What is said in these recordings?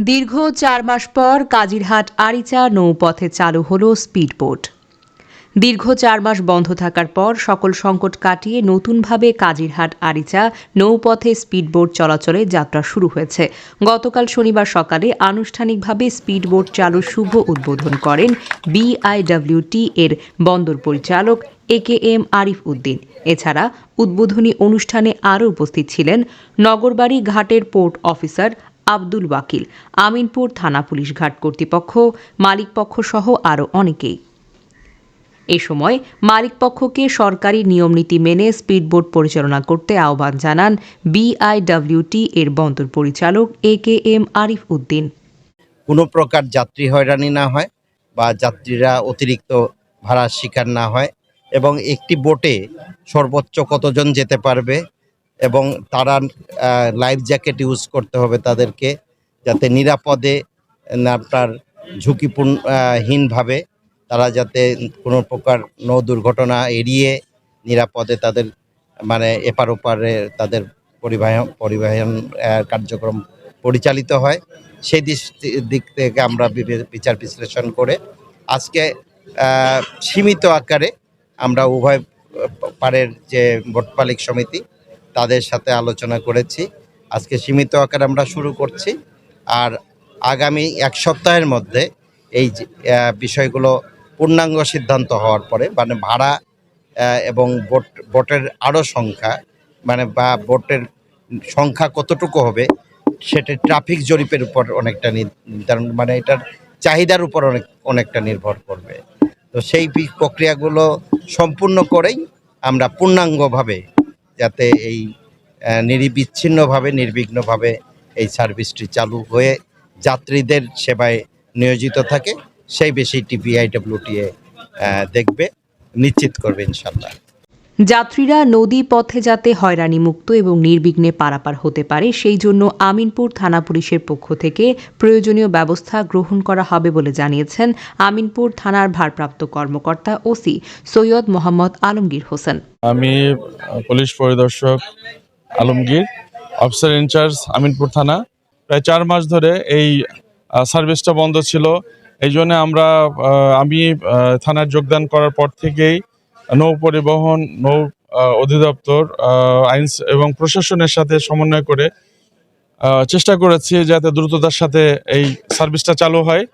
দীর্ঘ ৪ মাস পর কাজিরহাট আরিচা নৌপথে চালু হল স্পিডবোট। দীর্ঘ ৪ মাস বন্ধ থাকার পর সকল সংকট কাটিয়ে নতুনভাবে কাজিরহাট আরিচা নৌপথে স্পিডবোট চলাচলে যাত্রা শুরু হয়েছে। গতকাল শনিবার সকালে আনুষ্ঠানিকভাবে স্পিডবোট চালুর শুভ উদ্বোধন করেন বিআইডব্লিউটি এর বন্দর পরিচালক একেএম আরিফ উদ্দিন। এছাড়া উদ্বোধনী অনুষ্ঠানে আরও উপস্থিত ছিলেন নগরবাড়ি ঘাটের পোর্ট অফিসার আব্দুল ওয়াকিল, আমিনপুর থানা পুলিশ ঘাট কর্তৃপক্ষ, মালিকপক্ষ সহ আরও অনেকেই। এ সময় মালিকপক্ষকে সরকারি নিয়মনীতি মেনে স্পিডবোট পরিচালনা করতে আহ্বান জানান বিআইডব্লিউটি এর বন্দর পরিচালক একেএম আরিফ উদ্দিন। কোনো প্রকার যাত্রী হয়রানি না হয় বা যাত্রীরা অতিরিক্ত ভাড়ার শিকার না হয় এবং একটি বোটে সর্বোচ্চ কতজন যেতে পারবে এবং তারা লাইফ জ্যাকেট ইউজ করতে হবে তাদেরকে, যাতে নিরাপদে আপনার ঝুঁকিপূর্ণহীনভাবে তারা যাতে কোনো প্রকার নৌ দুর্ঘটনা এড়িয়ে নিরাপদে তাদের এপার ওপারে তাদের পরিবহন কার্যক্রম পরিচালিত হয়। সেই দিক থেকে আমরা বিচার বিশ্লেষণ করে আজকে সীমিত আকারে আমরা উভয় পারের যে বোট মালিক সমিতি তাদের সাথে আলোচনা করেছি। আজকে সীমিত আকারে আমরা শুরু করছি, আর আগামী এক সপ্তাহের মধ্যে এই বিষয়গুলো পূর্ণাঙ্গ সিদ্ধান্ত হওয়ার পরে ভাড়া এবং বোটের আরও সংখ্যা বা বোটের সংখ্যা কতটুকু হবে সেটা ট্রাফিক জরিপের উপর অনেকটা নির্ধারণ, এটার চাহিদার উপর অনেকটা নির্ভর করবে। তো সেই প্রক্রিয়াগুলো সম্পূর্ণ করেই আমরা পূর্ণাঙ্গভাবে যাতে এই নিরবিচ্ছিন্নভাবে নির্বিঘ্নভাবে এই সার্ভিসটি চালু হয়ে যাত্রীদের সেবায় নিয়োজিত থাকে সেই বিষয়টি বিআইডব্লিউটিএ দেখবে, নিশ্চিত করবে ইনশাল্লাহ। যাত্রীরা নদী পথে যাতে হয়রানিমুক্ত এবং নির্বিঘ্নে পারাপার হতে পারে সেই জন্য আমিনপুর থানা পুলিশের পক্ষ থেকে প্রয়োজনীয় ব্যবস্থা গ্রহণ করা হবে বলে জানিয়েছেন আমিনপুর থানার ভারপ্রাপ্ত কর্মকর্তা ওসি সৈয়দ মোহাম্মদ আলমগীর হোসেন। আমি পুলিশ পরিদর্শক আলমগীর, অফিসার ইনচার্জ আমিনপুর থানা। প্রায় 4 মাস ধরে এই সার্ভিসটা বন্ধ ছিল। এই জন্য আমি থানার যোগদান করার পর থেকেই নৌ পরিবহন, নৌ অধিদপ্তর, আইন এবং প্রশাসনের সাথে সমন্বয় করে চেষ্টা করেছি যাতে দ্রুততার সাথে এই সার্ভিসটা চালু হয়।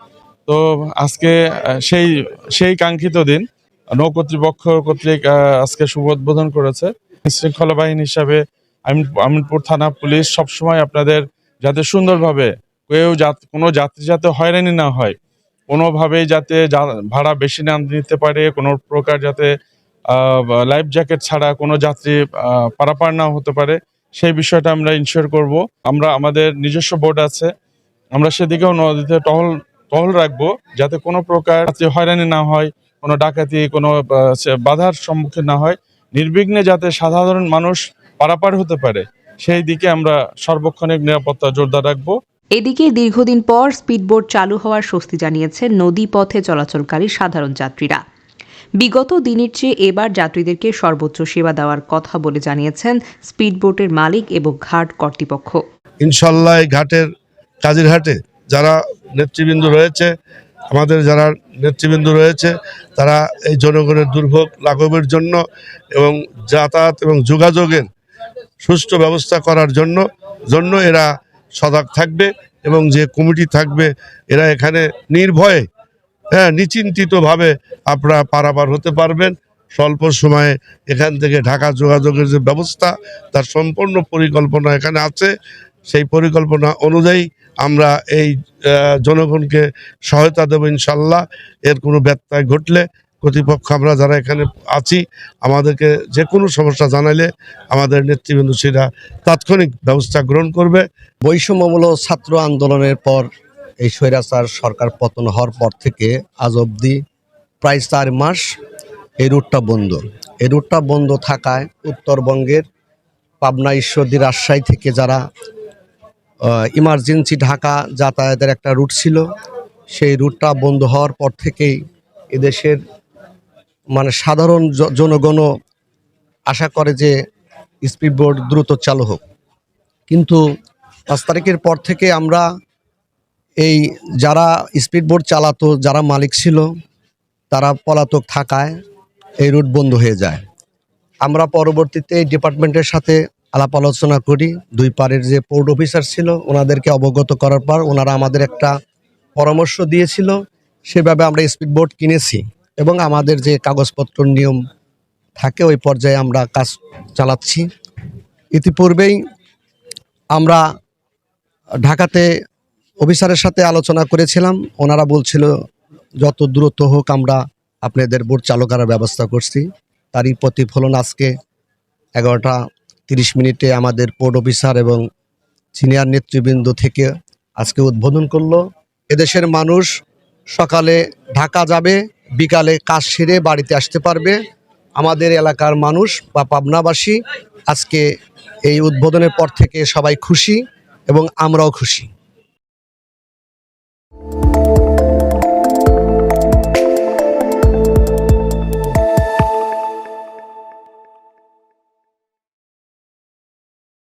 তো আজকে সেই কাঙ্ক্ষিত দিন নৌ কর্তৃপক্ষ কর্তৃক আজকে শুভ উদ্বোধন করেছে। শৃঙ্খলা বাহিনী হিসাবে আমিনপুর থানা পুলিশ সবসময় আপনাদের যাতে সুন্দরভাবে কোনো যাত্রী যাতে হয়রানি না হয়, কোনোভাবেই যাতে ভাড়া বেশি না নিতে পারে, কোনো প্রকার যাতে লাইফ জ্যাকেট ছাড়া কোনো যাত্রী পারাপার না হতে পারে সেই বিষয়টা আমরা ইনশিওর করব। আমাদের নিজস্ব বোট আছে, আমরা সেদিকেও নদীতে টহল রাখবো যাতে কোনো প্রকার যাত্রী হয়রানি না হয়, কোনো ডাকাতি, কোনো বাধার সম্মুখীন না হয়, নির্বিঘ্নে যাতে সাধারণ মানুষ পারাপার হতে পারে সেই দিকে আমরা সর্বক্ষণিক নিরাপত্তা জোরদার রাখবো। এদিকে দীর্ঘদিন পর স্পিডবোট চালু হওয়ার স্বস্তি জানিয়েছেন নদী পথে চলাচলকারী সাধারণ যাত্রীরা। বিগত দিনের চেয়ে এবার যাত্রীদেরকে সর্বোচ্চ সেবা দেওয়ার কথা বলে জানিয়েছেন স্পিডবোটের মালিক এবং ঘাট কর্তৃপক্ষ। ইনশাল্লাহ এই কাজিরহাটে যারা নেতৃবৃন্দ রয়েছে, আমাদের যারা নেতৃবৃন্দ রয়েছে তারা এই জনগণের দুর্ভোগ লাঘবের জন্য এবং যাতায়াত এবং যোগাযোগের সুষ্ঠু ব্যবস্থা করার জন্য এরা সজাগ থাকবে এবং যে কমিটি থাকবে এরা এখানে নির্ভয়ে নিশ্চিন্তিতভাবে আপনারা পারাপার হতে পারবেন। স্বল্প সময়ে এখান থেকে ঢাকা যোগাযোগের যে ব্যবস্থা তার সম্পূর্ণ পরিকল্পনা এখানে আছে। সেই পরিকল্পনা অনুযায়ী আমরা এই জনগণকে সহায়তা দেব ইনশাল্লাহ। এর কোনো ব্যত্যয় ঘটলে কর্তৃপক্ষ আমরা যারা এখানে আছি আমাদেরকে যে কোনো সমস্যা জানাইলে আমাদের নেতৃবৃন্দ সেটা তাৎক্ষণিক ব্যবস্থা গ্রহণ করবে। বৈষম্যমূলক ছাত্র আন্দোলনের পর এই স্বৈরাচার সরকার পতন হওয়ার পর থেকে আজ অবধি প্রায় 4 মাস এই রুটটা বন্ধ। এই রুটটা বন্ধ থাকায় উত্তরবঙ্গের পাবনা, ঈশ্বরদী, রাজশাহী থেকে যারা ইমার্জেন্সি ঢাকা যাতায়াতের একটা রুট ছিল, সেই রুটটা বন্ধ হওয়ার পর থেকেই এদেশের সাধারণ জনগণও আশা করে যে স্পিডবোট দ্রুত চালু হোক। কিন্তু 5 তারিখের পর থেকে আমরা এই যারা স্পিডবোট চালাতো, যারা মালিক ছিল, তারা পলাতক থাকায় এই রুট বন্ধ হয়ে যায়। আমরা পরবর্তীতে এই ডিপার্টমেন্টের সাথে আলাপ আলোচনা করি। দুই পারের যে পোর্ট অফিসার ছিল ওনাদেরকে অবগত করার পর ওনারা আমাদের একটা পরামর্শ দিয়েছিল, সেভাবে আমরা স্পিডবোট কিনেছি এবং আমাদের যে কাগজপত্র নিয়ম থাকে ওই পর্যায়ে আমরা কাজ চালাচ্ছি। ইতিপূর্বেই আমরা ঢাকাতে অফিসারের সাথে আলোচনা করেছিলাম, ওনারা বলছিল যত দ্রুত হোক আমরা আপনাদের বোট চালু করার ব্যবস্থা করছি। তারই প্রতিফলন আজকে 11টা 30 আমাদের পোর্ট অফিসার এবং সিনিয়র নেতৃবৃন্দ থেকে আজকে উদ্বোধন করলো। এদেশের মানুষ সকালে ঢাকা যাবে, বিকালে কাজ সেরে বাড়িতে আসতে পারবে। আমাদের এলাকার মানুষ বা পাবনাবাসী আজকে এই উদ্বোধনের পর থেকে সবাই খুশি এবং আমরাও খুশি।